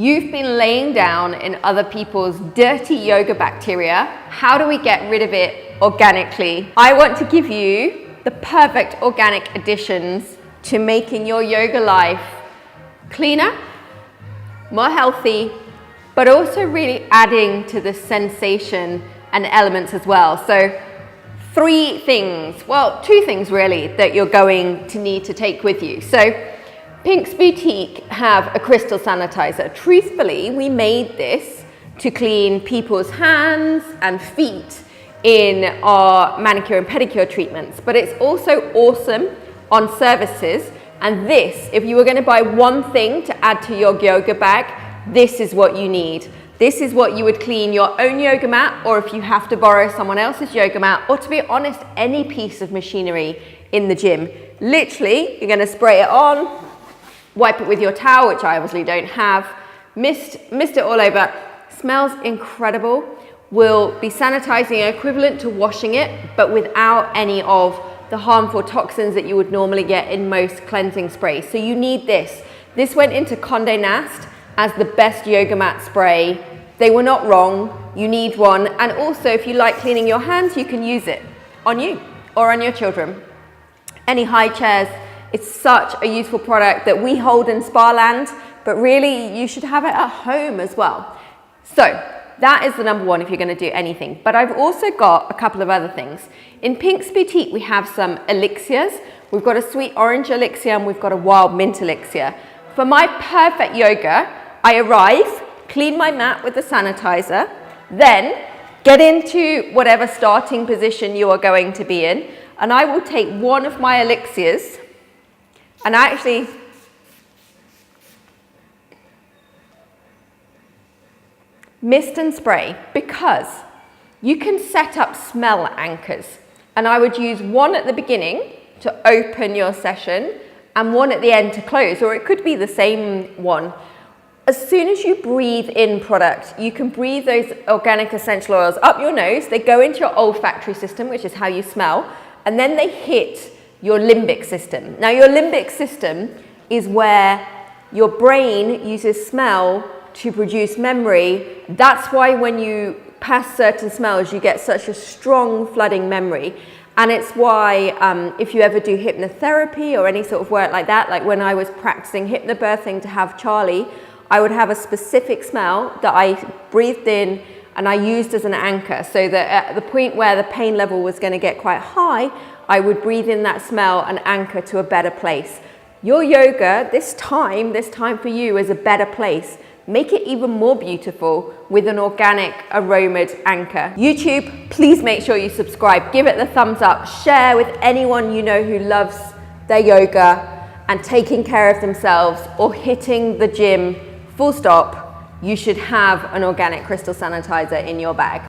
You've been laying down in other people's dirty yoga bacteria. How do we get rid of it organically? I want to give you the perfect organic additions to making your yoga life cleaner, more healthy, but also really adding to the sensation and elements as well. So two things really that you're going to need to take with you. So Pink's Boutique have a crystal sanitizer. Truthfully, we made this to clean people's hands and feet in our manicure and pedicure treatments, but it's also awesome on services. And this, if you were going to buy one thing to add to your yoga bag, this is what you need. This is what you would clean your own yoga mat, or if you have to borrow someone else's yoga mat, or to be honest, any piece of machinery in the gym. Literally, you're going to spray it on, wipe it with your towel, which I obviously don't have, mist it all over. Smells incredible. Will be sanitizing equivalent to washing it, but without any of the harmful toxins that you would normally get in most cleansing sprays. So you need this. This went into Condé Nast as the best yoga mat spray. They were not wrong. You need one. And also, if you like cleaning your hands, you can use it on you or on your children. Any high chairs. It's such a useful product that we hold in Spa-land, but really you should have it at home as well. So that is the number one if you're going to do anything. But I've also got a couple of other things. In Pink's Boutique, we have some elixirs. We've got a sweet orange elixir and we've got a wild mint elixir. For my perfect yoga, I arrive, clean my mat with the sanitizer, then get into whatever starting position you are going to be in, and I will take one of my elixirs and actually mist and spray, because you can set up smell anchors. And I would use one at the beginning to open your session and one at the end to close, or it could be the same one. As soon as you breathe in product, you can breathe those organic essential oils up your nose. They go into your olfactory system, which is how you smell, and then they hit your limbic system. Now, your limbic system is where your brain uses smell to produce memory. That's why when you pass certain smells, you get such a strong flooding memory. And it's why if you ever do hypnotherapy or any sort of work like that, like when I was practicing hypnobirthing to have Charlie, I would have a specific smell that I breathed in and I used as an anchor, so that at the point where the pain level was going to get quite high, I would breathe in that smell and anchor to a better place. Your yoga, this time for you, is a better place. Make it even more beautiful with an organic aromaed anchor. YouTube, please make sure you subscribe, give it the thumbs up, share with anyone you know who loves their yoga and taking care of themselves or hitting the gym full stop. You should have an organic crystal sanitizer in your bag.